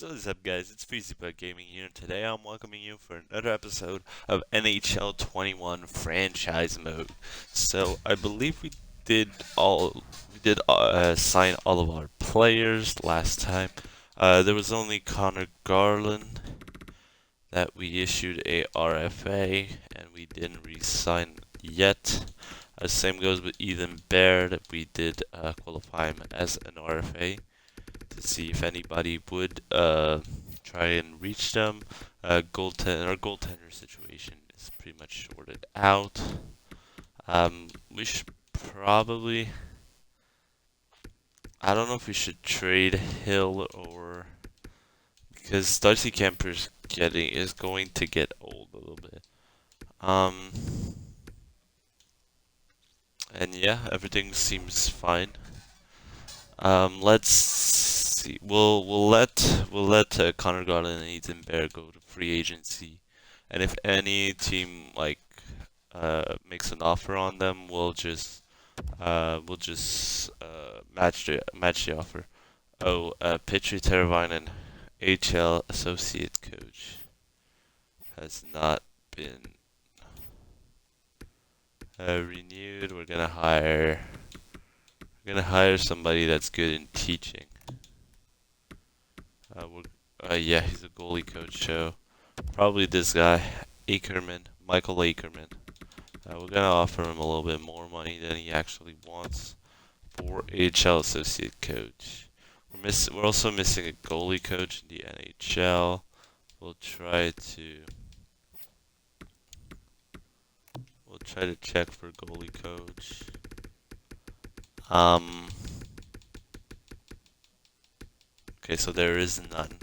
So what's up guys, it's FreezyBug Gaming here and today I'm welcoming you for another episode of NHL 21 Franchise Mode. So I believe we did sign all of our players last time. There was only Connor Garland that we issued a RFA and we didn't re-sign yet. Same goes with Ethan Baird. We did qualify him as an RFA to see if anybody would try and reach them. Our goaltender situation is pretty much sorted out. We should probably. I don't know if we should trade Hill or because Darcy Kemper's is going to get old a little bit. Um, and yeah, everything seems fine. Let's see. We'll let Connor Garland and Ethan Bear go to free agency, and if any team makes an offer on them, we'll just match the offer. Oh, Petri Teravainen, HL associate coach, has not been renewed. We're gonna hire somebody that's good in teaching. Yeah, he's a goalie coach, so probably this guy, Michael Akerman. We're gonna offer him a little bit more money than he actually wants for AHL associate coach. We're also missing a goalie coach in the NHL. We'll try to we'll try to check for goalie coach. Um. Okay, so there is none.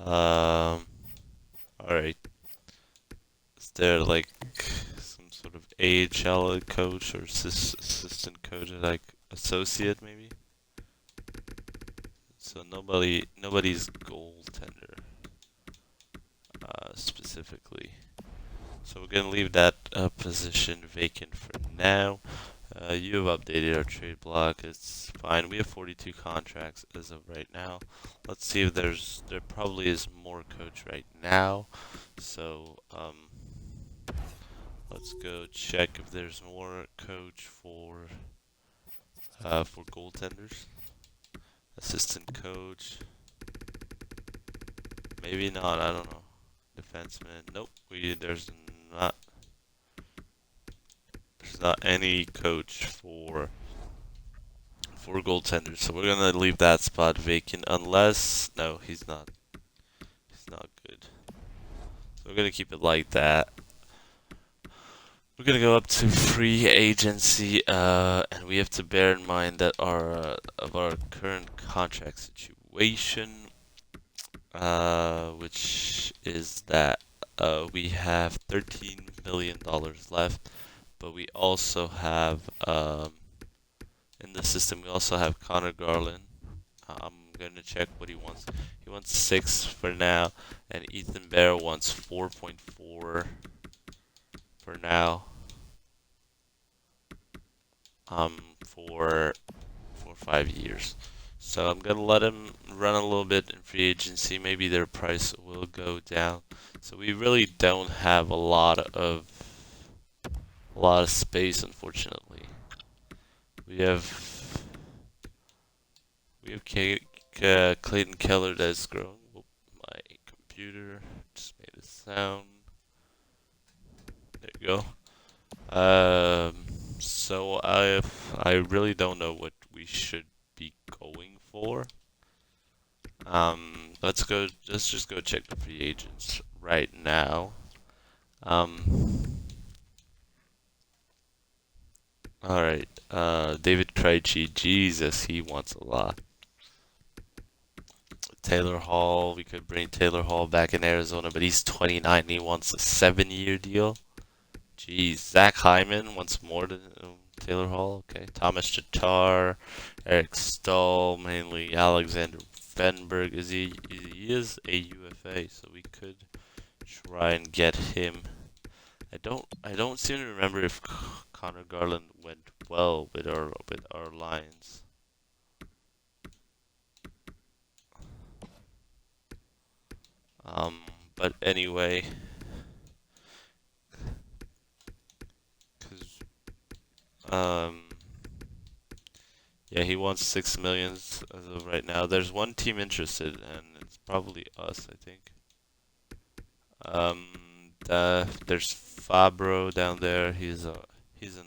All right. Is there like some sort of AHL coach or assistant coach, like associate maybe? So nobody's goaltender specifically. So we're gonna leave that position vacant for now. You have updated our trade block. It's fine. We have 42 contracts as of right now. Let's see if there probably is more coach right now. So let's go check if there's more coach for goaltenders. Assistant coach. Maybe not. I don't know. Defenseman. Nope. Not there's not any coach for goaltenders. So we're gonna leave that spot vacant unless no, he's not. He's not good. So we're gonna keep it like that. We're gonna go up to free agency, and we have to bear in mind that our current contract situation, which is that we have $13 million left, but we also have in the system we also have Connor Garland. I'm gonna check what he wants. He wants 6 for now, and Ethan Bear wants 4.4 for now. For 5 years. So I'm gonna let him run a little bit in free agency. Maybe their price will go down. So we really don't have a lot of space, unfortunately. We have Clayton Keller that's growing. Whoop, my computer just made a sound. There you go. So I really don't know what we should be going for. Let's just go check the free agents right now. All right. David Krejci, Jesus, he wants a lot. Taylor Hall, we could bring Taylor Hall back in Arizona, but he's 29 and he wants a 7-year deal. Jeez, Zach Hyman wants more than Taylor Hall. Okay, Thomas Tatar, Eric Stahl, mainly Alexander Fenberg. He is a UFA, so we could try and get him. I don't seem to remember if Connor Garland went well with our lines. Um, but anyway, 'cause, um, yeah, he wants 6 million as of right now. There's one team interested, and it's probably us, I think. There's Fabro down there. He's an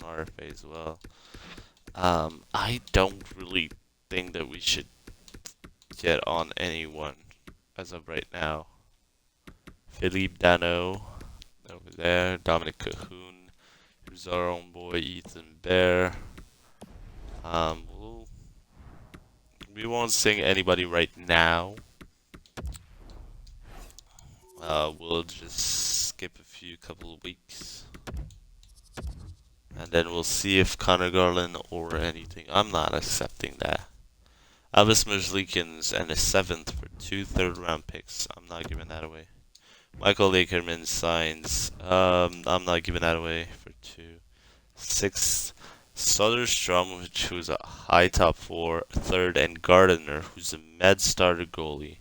RFA as well. I don't really think that we should get on anyone as of right now. Philippe Dano over there, Dominic Cahoon, who's our own boy, Ethan Bear. Um, we'll, we won't sing anybody right now. We'll just skip a couple of weeks. And then we'll see if Connor Garland or anything. I'm not accepting that. Elvis Merzlikins and a 7th for 2 third-round picks. I'm not giving that away. Michael Lakerman signs. I'm not giving that away for 2. 6th, Soderstrom, who's a high top 4, 3rd, and Gardner, who's a med starter goalie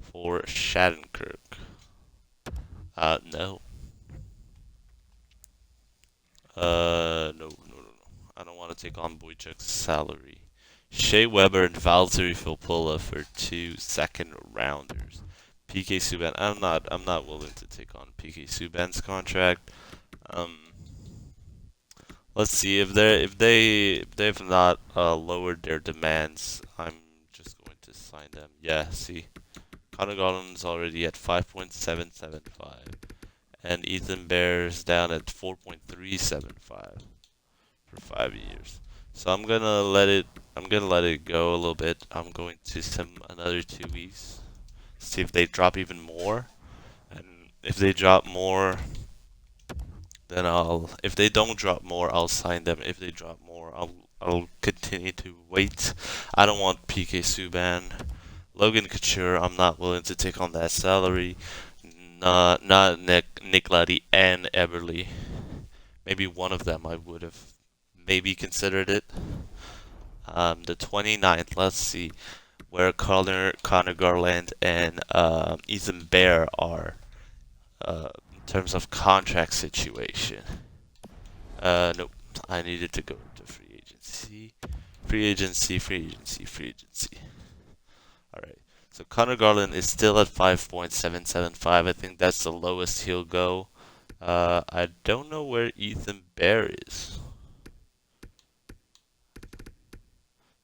for Shattenkirk. No. No. I don't want to take on Boychuk's salary. Shea Weber and Valtteri Filppula for 2 second rounders. PK Subban. I'm not willing to take on PK Subban's contract. Um, let's see if they've not lowered their demands. I'm just going to sign them. Yeah, see, Connor Garland's already at 5.775, and Ethan Bear's down at 4.375 for 5 years. So I'm gonna let it go a little bit. I'm going to sim another 2 weeks, see if they drop even more, and if they drop more, then if they don't drop more, I'll sign them. If they drop more, I'll continue to wait. I don't want PK Subban. Logan Couture, I'm not willing to take on that salary. Not Nick Leddy and Eberle. Maybe one of them I would have maybe considered it. The 29th, let's see where Connor Garland and Ethan Bear are in terms of contract situation. Nope. I needed to go to free agency. Free agency. Alright. So Connor Garland is still at 5.775. I think that's the lowest he'll go. I don't know where Ethan Bear is.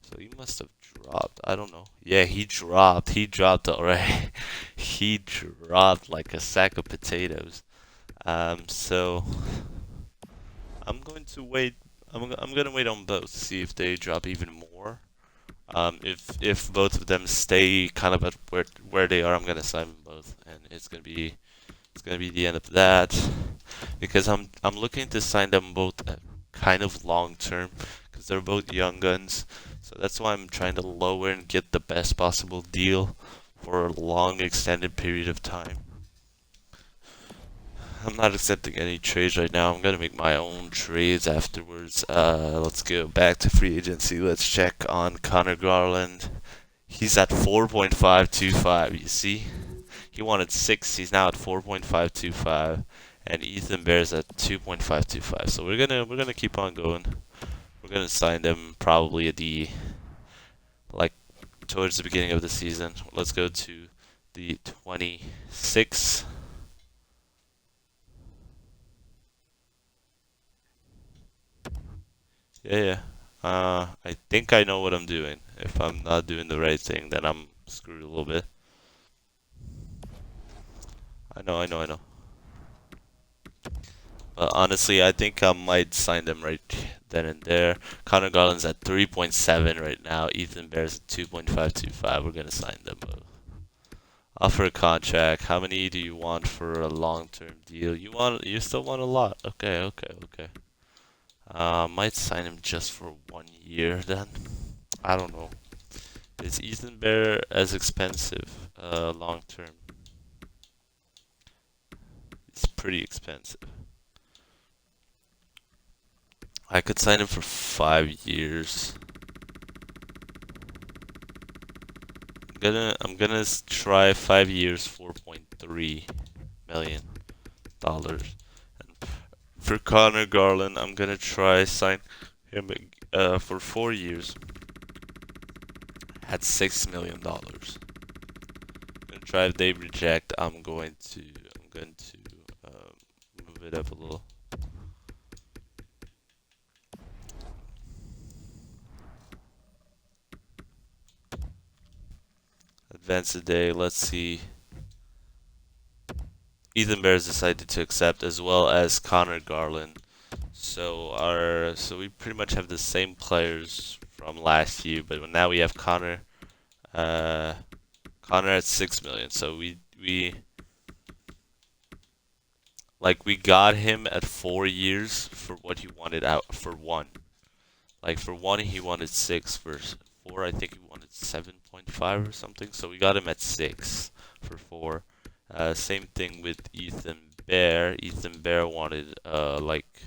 So he must have dropped. I don't know. Yeah, he dropped. He dropped already. He dropped like a sack of potatoes. So I'm going to wait. I'm gonna wait on both, see if they drop even more. If both of them stay kind of at where they are, I'm gonna sign them both, and it's gonna be the end of that, because I'm looking to sign them both kind of long term, because they're both young guns. So that's why I'm trying to lower and get the best possible deal for a long extended period of time. I'm not accepting any trades right now. I'm gonna make my own trades afterwards. Let's go back to free agency. Let's check on Connor Garland. He's at 4.525. You see, he wanted 6. He's now at 4.525, and Ethan Bear's at 2.525. So we're gonna keep on going. We're gonna sign them probably at the like towards the beginning of the season. Let's go to the 26th. Yeah. I think I know what I'm doing. If I'm not doing the right thing, then I'm screwed a little bit. I know. But honestly, I think I might sign them right then and there. Connor Garland's at 3.7 right now. Ethan Bear's at 2.525. We're gonna sign them both. Offer a contract. How many do you want for a long-term deal? You still want a lot. Okay. Might sign him just for 1 year then. I don't know. Is Ethan Bear as expensive long term? It's pretty expensive. I could sign him for 5 years. I'm gonna try 5 years, $4.3 million. And for Connor Garland, I'm gonna try sign him for 4 years at $6 million. Gonna try. If they reject, I'm going to move it up a little. Advance a day. Let's see. Ethan Bears decided to accept, as well as Connor Garland. So we pretty much have the same players from last year, but now we have Connor. Connor at 6 million. So we got him at 4 years for what he wanted out for one. Like for one he wanted 6, for 4 I think he wanted 7.5 or something. So we got him at 6 for 4. Same thing with Ethan Bear. Ethan Bear wanted like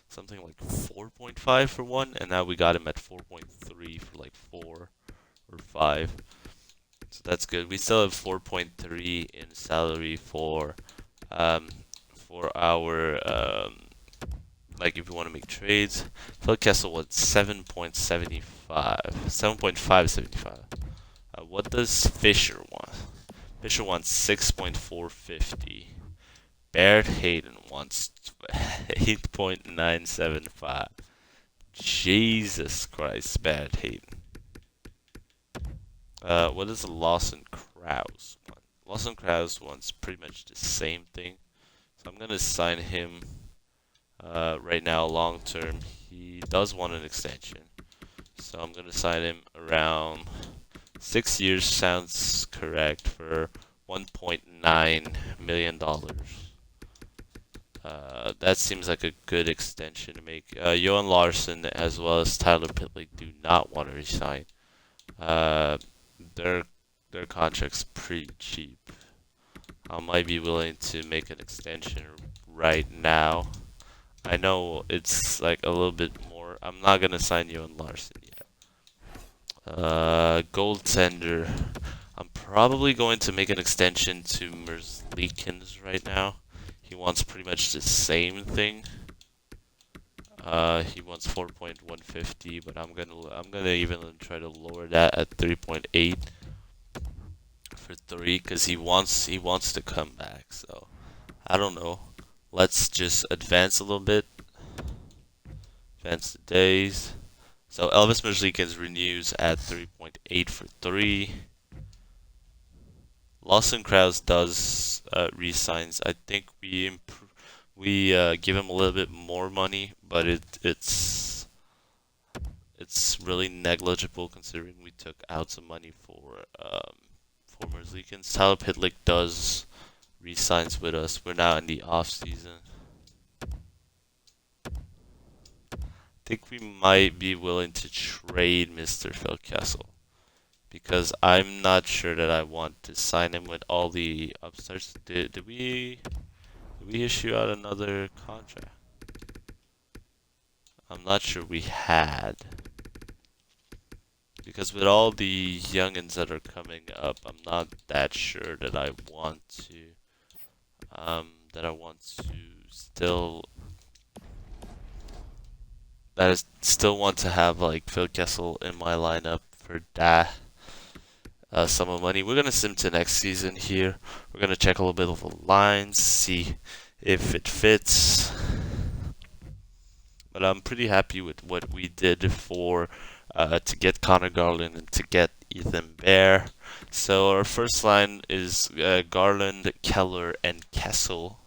something like 4.5 for one, and now we got him at 4.3 for like 4 or 5. So that's good. We still have 4.3 in salary for our like if you want to make trades. Phil Kessel wants 7.75, 7.575. What does Fisher want? Fisher wants 6.450. Barrett Hayden wants 8.975. Jesus Christ, Barrett Hayden. What does Lawson Krause want? Lawson Krause wants pretty much the same thing. So I'm gonna sign him right now long term. He does want an extension. So I'm gonna sign him around 6 years, sounds correct, for $1.9 million. That seems like a good extension to make. Johan Larsson as well as Tyler Pitlick do not want to resign. Their contract's pretty cheap. I might be willing to make an extension right now. I know it's like a little bit more. I'm not gonna sign Johan Larsson yet. Goaltender. I'm probably going to make an extension to Merzlikins right now. He wants pretty much the same thing. He wants 4.150, but I'm gonna even try to lower that at 3.8 for 3, because he wants to come back. So I don't know. Let's just advance a little bit. Advance the days. So Elvis Merzlikins renews at 3.8 for 3. Lawson Krause does resigns. I think we give him a little bit more money, but it's really negligible considering we took out some money for Merzlikins. Tyler Pitlick does resigns with us. We're now in the offseason. I think we might be willing to trade Mr. Phil Kessel, because I'm not sure that I want to sign him with all the upstarts. Did we issue out another contract? I'm not sure we had, because with all the youngins that are coming up, I'm not that sure that I want to still want to have like Phil Kessel in my lineup for that sum of money. We're gonna sim to next season here. We're gonna check a little bit of the lines, see if it fits. But I'm pretty happy with what we did for to get Connor Garland and to get Ethan Bear. So our first line is Garland, Keller, and Kessel.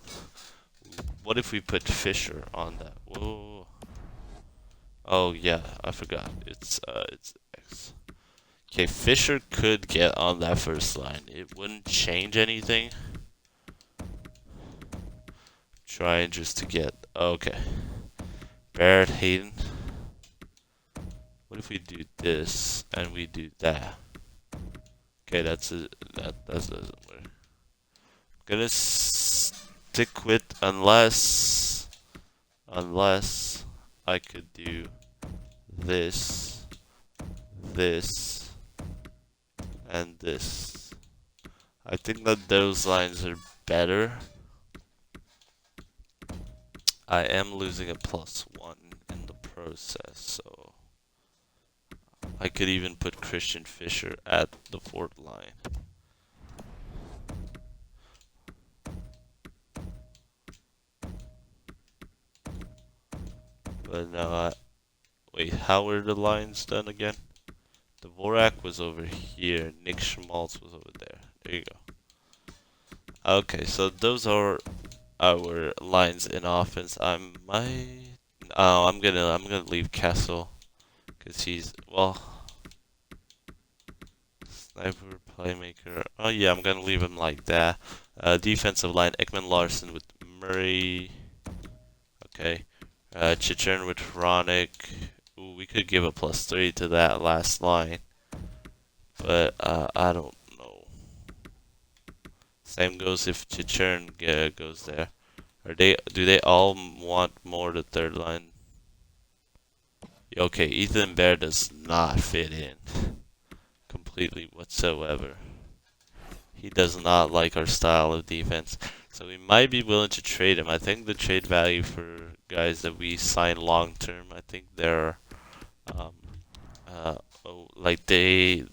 What if we put Fisher on that? Whoa. Oh yeah, I forgot. It's X. Okay, Fisher could get on that first line. It wouldn't change anything. Trying just to get okay. Barrett Hayden. What if we do this and we do that? Okay, that doesn't work. I'm gonna stick with unless I could do this, and this. I think that those lines are better. I am losing a +1 in the process, so I could even put Christian Fisher at the fourth line. But no, wait, how were the lines done again? Dvorak was over here, Nick Schmaltz was over there. There you go. Okay, so those are our lines in offense. I might. Oh, I'm gonna leave Kessel because he's well, sniper playmaker. Oh yeah, I'm gonna leave him like that. Defensive line: Ekman Larson with Murray. Okay. Chichern with Ronick. Ooh, we could give a +3 to that last line, but I don't know. Same goes if Chichern goes there. Do they all want more the third line? Okay, Ethan Bear does not fit in completely whatsoever. He does not like our style of defense. So we might be willing to trade him. I think the trade value for guys that we sign long term, I think they're um, like they're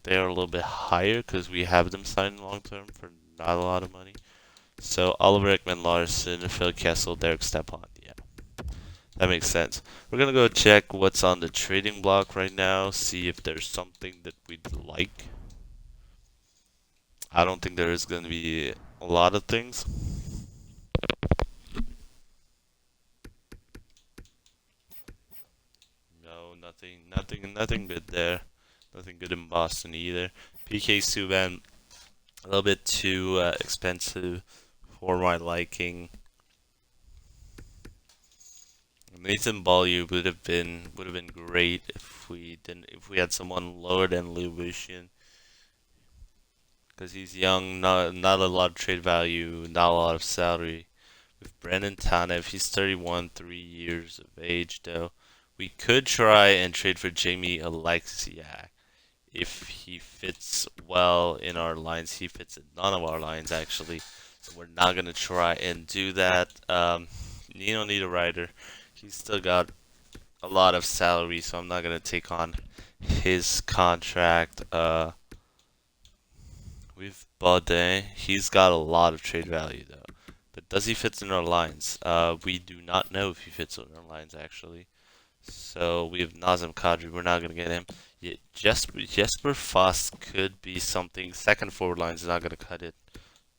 a little bit higher because we have them signed long term for not a lot of money. So Oliver Ekman Larson, Phil Kessel, Derek Stepan. Yeah, that makes sense. We're gonna go check what's on the trading block right now, see if there's something that we'd like. I don't think there is gonna be a lot of things. No, nothing good there. Nothing good in Boston either. PK Subban, a little bit too expensive for my liking. Nathan Beaulieu would have been great if we had someone lower than Lubushin because he's young, not a lot of trade value, not a lot of salary. With Brendan Tanev, he's 31, 3 years of age though. We could try and trade for Jamie Alexiak if he fits well in our lines. He fits in none of our lines actually, so we're not gonna try and do that. Nino Niederreiter, he's still got a lot of salary, so I'm not gonna take on his contract. With Baudin, he's got a lot of trade value though. But does he fit in our lines? We do not know if he fits in our lines actually. So we have Nazem Kadri. We're not gonna get him. Yet Jesper Foss could be something. Second forward line is not gonna cut it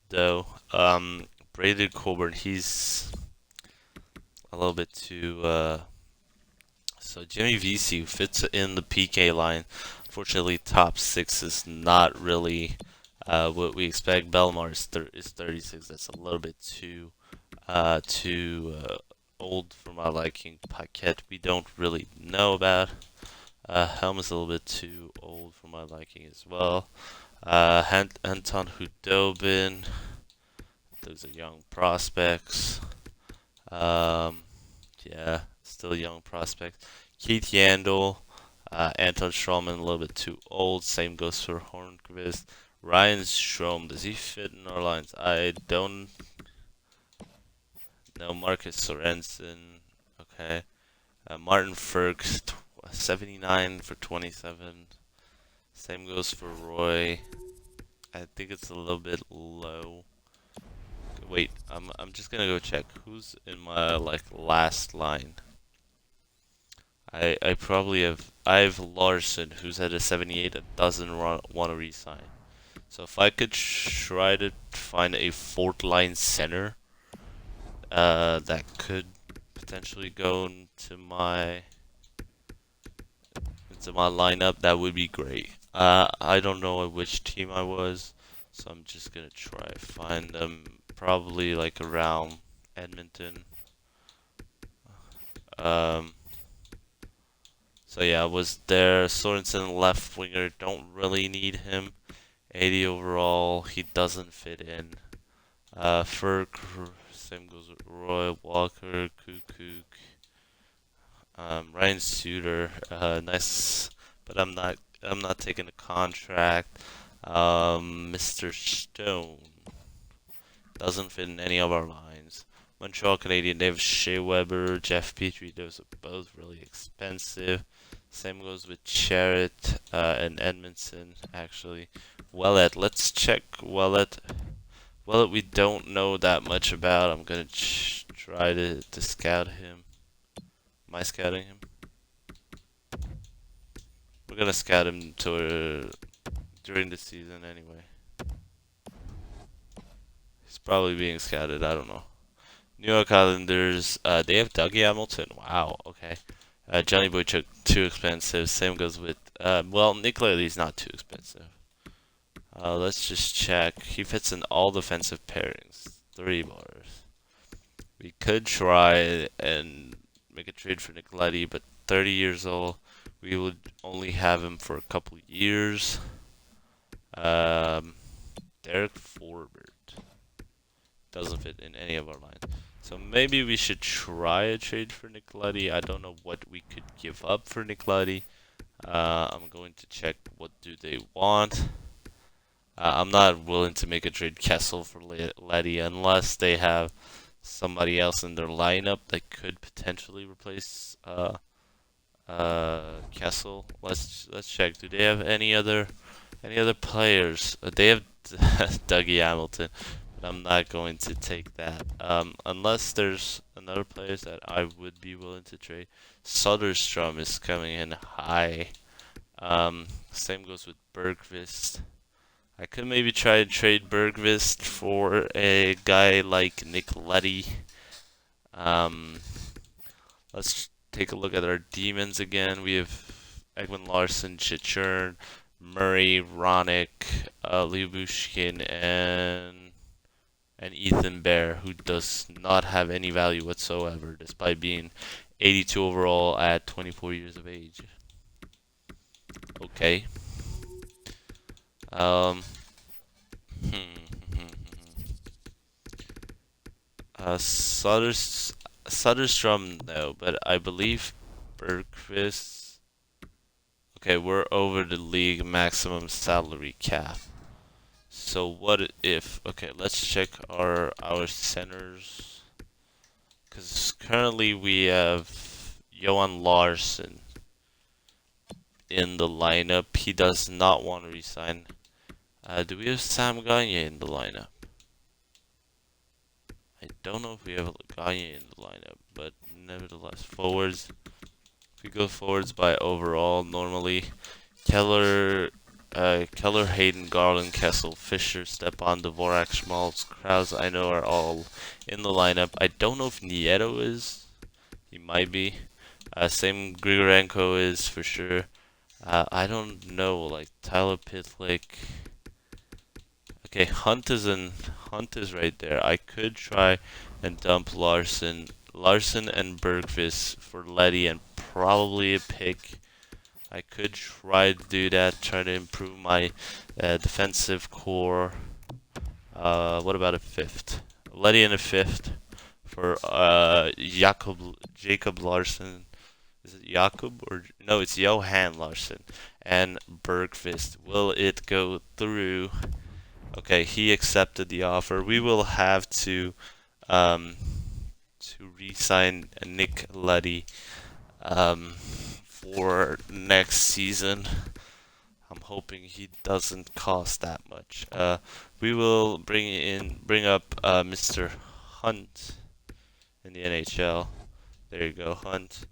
though. Braden Coburn, he's a little bit too. So Jimmy VC fits in the PK line. Fortunately, top six is not really what we expect. Belmar is 36. That's a little bit too old for my liking. Paquette we don't really know about. Helm is a little bit too old for my liking as well. Anton Hudobin. Those are young prospects. Yeah, still young prospects. Keith Yandel, Anton Schrammman, a little bit too old. Same goes for Hornqvist. Ryan Strom, does he fit in our lines? I don't know. Marcus Sorensen, okay. Martin Ferks, 79 for 27. Same goes for Roy. I think it's a little bit low. Wait, I'm just gonna go check who's in my like last line. I probably have Larson who's at a 78 that doesn't want to resign. So if I could try to find a fourth line center that could potentially go into my lineup, that would be great. I don't know at which team I was, so I'm just gonna try to find them probably like around Edmonton. Um, so yeah, I was there. Sorensen left winger, don't really need him. 80 overall, he doesn't fit in. Ferg, same goes with Roy Walker, Kukuk. Ryan Suter, nice, but I'm not taking a contract. Mr. Stone doesn't fit in any of our lines. Montreal Canadian, they have Shea Weber, Jeff Petrie. Those are both really expensive. Same goes with Charrett and Edmondson, actually. Wellet, let's check Wellet. Wellet, we don't know that much about. I'm gonna try to scout him. Am I scouting him? We're gonna scout him during the season anyway. He's probably being scouted. I don't know. New York Islanders. They have Dougie Hamilton. Wow. Okay. Johnny Boychuk, too expensive. Same goes with. Well, Nick Laley's not too expensive. Let's just check. He fits in all defensive pairings. 3 bars. We could try and make a trade for Nick Leddy, but 30 years old. We would only have him for a couple years. Derek Forbert doesn't fit in any of our lines. So maybe we should try a trade for Nick Leddy. I don't know what we could give up for Nick Leddy. I'm going to check what do they want. I'm not willing to make a trade Kessel for Leddy unless they have somebody else in their lineup that could potentially replace Kessel. Let's check. Do they have any other players? They have Dougie Hamilton, but I'm not going to take that unless there's another players that I would be willing to trade. Soderstrom is coming in high. Same goes with Bergqvist. I could maybe try to trade Bergqvist for a guy like Nick Leddy. Let's take a look at our demons again. We have Egman Larson, Chichern, Murray, Ronick, Lyubushkin, and Ethan Bear, who does not have any value whatsoever, despite being 82 overall at 24 years of age. Okay. Soderstrom, no, but I believe Bergqvist. Okay, we're over the league maximum salary cap. So what if? Okay, let's check our centers. Because currently we have Johan Larsson in the lineup. He does not want to resign. Do we have Sam Gagne in the lineup? I don't know if we have Gagne in the lineup, but nevertheless, forwards. If we go forwards by overall, normally Keller, Hayden, Garland, Kessel, Fisher, Stepan, Dvorak, Schmaltz, Krause, I know are all in the lineup. I don't know if Nieto is. He might be. Same Grigorenko is for sure. I don't know, like Tyler Pitlick. Okay, Hunt is right there. I could try and dump Larson and Bergqvist for Leddy and probably a pick. I could try to do that, try to improve my defensive core. What about a 5th? Leddy in a 5th for Jacob Larson. Is it Jakob or no? It's Johan Larson and Bergqvist. Will it go through? Okay, he accepted the offer. We will have to re-sign Nick Leddy for next season. I'm hoping he doesn't cost that much. We will bring up Mr. Hunt in the NHL. There you go, Hunt.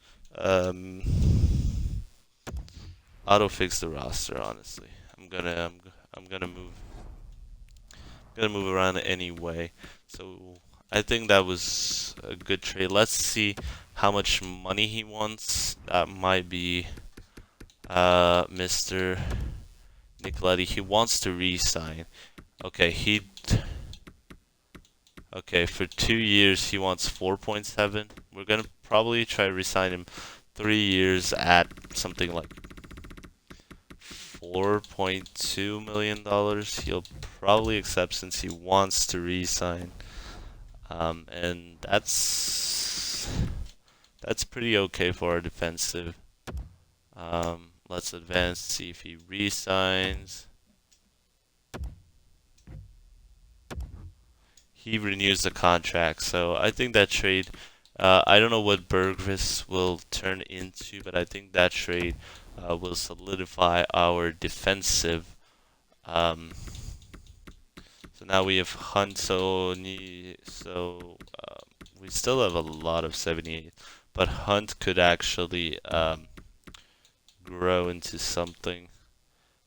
Auto fix the roster. Honestly, I'm gonna move around anyway. So I think that was a good trade. Let's see how much money he wants. That might be Mr. Nick Leddy. He wants to re-sign. Okay, for 2 years he wants 4.7. We're gonna probably try to re-sign him 3 years at something like $4.2 million. He'll probably accept since he wants to re-sign. And that's pretty okay for our defensive. Let's advance, see if he re-signs. He renews the contract. So I think that trade, I don't know what Bergris will turn into, but I think that trade will solidify our defensive. Um, so now we have Hunt, we still have a lot of 78, but Hunt could actually grow into something.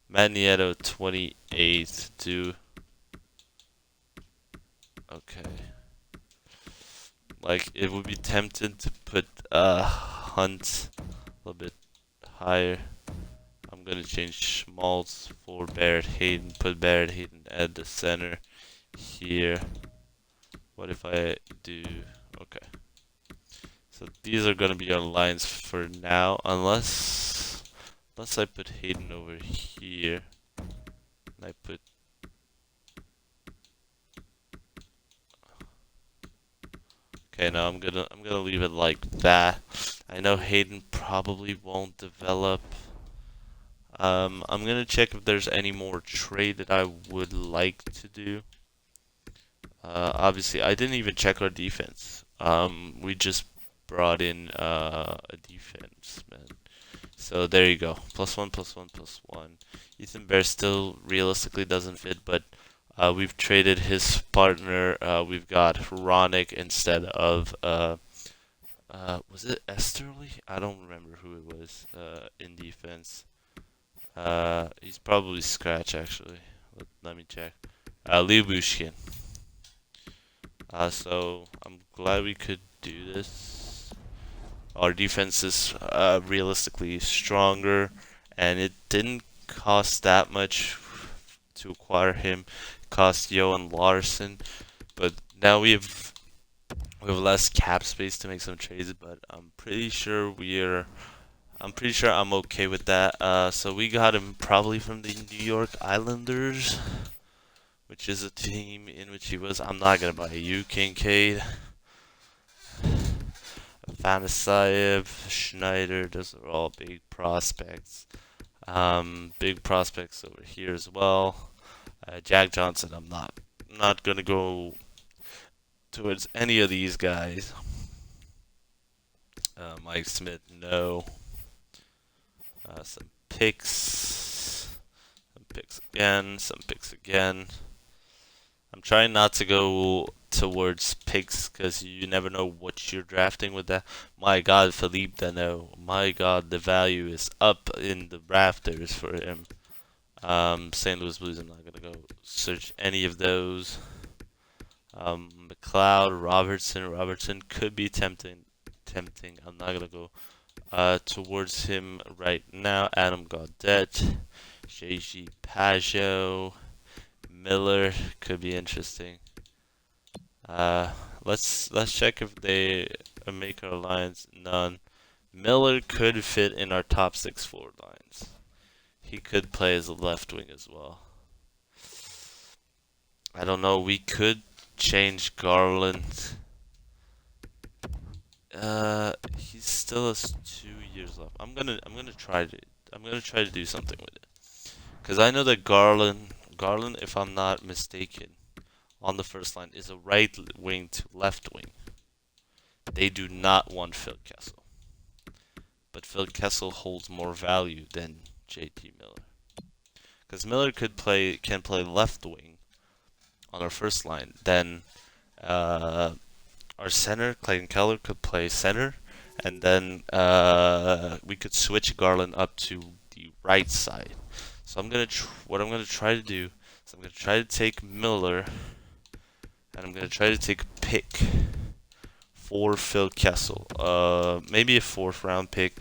Magneto 28 to okay. Like it would be tempted to put Hunt a little bit higher. I'm gonna change Schmaltz for Barrett Hayden. Put Barrett Hayden at the center here. What if I do? Okay. So these are gonna be our lines for now, unless I put Hayden over here. And I put okay. No, I'm gonna leave it like that. I know Hayden probably won't develop. I'm gonna check if there's any more trade that I would like to do. Obviously, I didn't even check our defense. We just brought in a defense man. So there you go. +1, +1, +1. Ethan Bear still realistically doesn't fit, but we've traded his partner. We've got Ronick instead of was it Esterly? I don't remember who it was in defense. He's probably scratch actually. Let me check. Leo Bushkin. So I'm glad we could do this. Our defense is realistically stronger, and it didn't cost that much to acquire him. It cost Johan Larson, but now we have less cap space to make some trades. But I'm pretty sure I'm okay with that. So we got him probably from the New York Islanders, which is a team in which he was. I'm not gonna buy you, Kincaid. Vanasayev, Schneider, those are all big prospects. Big prospects over here as well. Jack Johnson, I'm not gonna go towards any of these guys. Mike Smith, no. Some picks, some picks again. I'm trying not to go towards picks because you never know what you're drafting with that. My God, Philippe Dano. My God, the value is up in the rafters for him. St. Louis Blues, I'm not going to go search any of those. McLeod, Robertson could be tempting. I'm not going to go towards him right now. Adam Gaudette, JG Pajot, Miller could be interesting. Let's check if they make our lines. None. Miller could fit in our top 6 forward lines. He could play as a left wing as well. I don't know. We could change Garland. He still has 2 years left. I'm gonna try to do something with it. Cause I know that Garland, if I'm not mistaken, on the first line is a right wing to left wing. They do not want Phil Kessel. But Phil Kessel holds more value than JT Miller. Because Miller can play left wing on our first line. Then our center, Clayton Keller, could play center. And then we could switch Garland up to the right side. So what I'm gonna try to do is I'm gonna try to take Miller, and I'm gonna try to take a pick for Phil Kessel. Maybe a 4th round pick.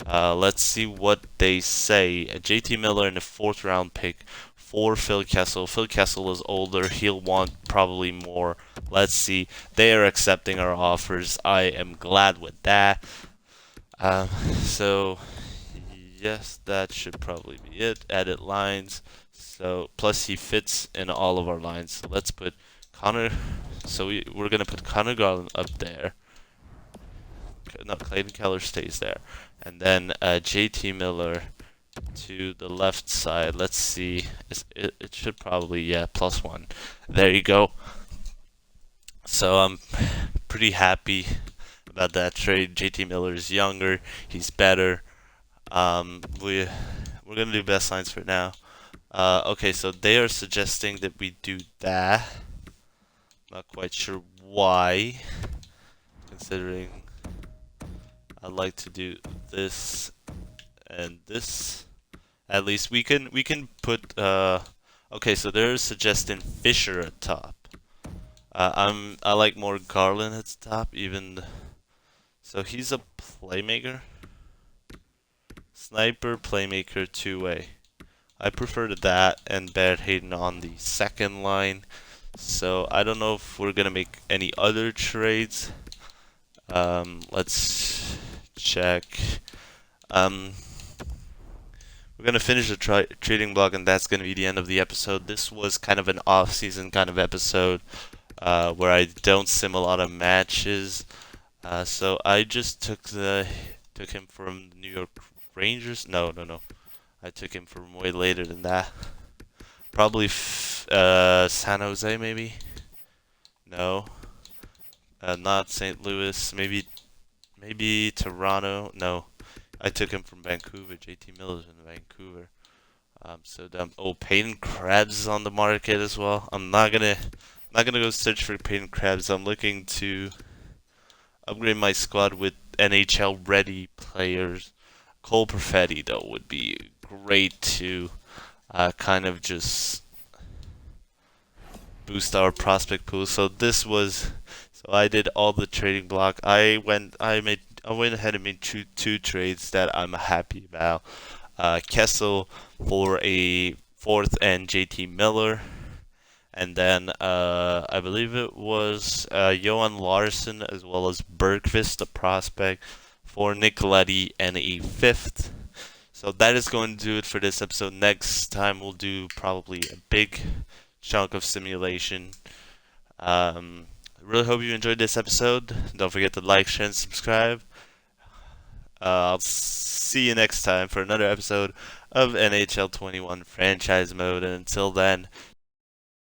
Let's see what they say. JT Miller in a 4th round pick for Phil Kessel. Phil Kessel is older. He'll want probably more. Let's see. They are accepting our offers. I am glad with that. So yes, that should probably be it. Edit lines. So plus he fits in all of our lines. So let's put Connor. So we're gonna put Connor Garland up there. No, Clayton Keller stays there, and then JT Miller to the left side. Let's see. It should probably, yeah, +1. There you go. So I'm pretty happy about that trade. JT Miller is younger. He's better. We're gonna do best lines for now. Okay, so they are suggesting that we do that. Not quite sure why, considering I'd like to do this and this. At least we can put okay, so they're suggesting Fisher at top. I like more Garland at the top, even so he's a playmaker. Sniper, playmaker, two-way. I prefer to that and Barrett Hayden on the second line. So I don't know if we're gonna make any other trades. Let's check. Um, we're gonna finish the trading block, and that's gonna be the end of the episode. This was kind of an off-season kind of episode where I don't sim a lot of matches. So I just took him from the New York Rangers. No. I took him from way later than that. Probably San Jose, maybe. No, not St. Louis. Maybe Toronto. No, I took him from Vancouver. JT Miller's in Vancouver. So dumb. Oh, Peyton Krebs is on the market as well. I'm not gonna go search for Peyton Krebs. I'm looking to upgrade my squad with NHL ready players. Cole Perfetti though would be great to kind of just boost our prospect pool. So I did all the trading block. I went ahead and made two trades that I'm happy about. Kessel for a fourth and JT Miller, and then I believe it was Johan Larsson as well as Bergqvist, the prospect, for Nicoletti and a fifth. So that is going to do it for this episode. Next time we'll do probably a big chunk of simulation. I really hope you enjoyed this episode. Don't forget to like, share, and subscribe. I'll see you next time for another episode of NHL 21 Franchise Mode. And until then,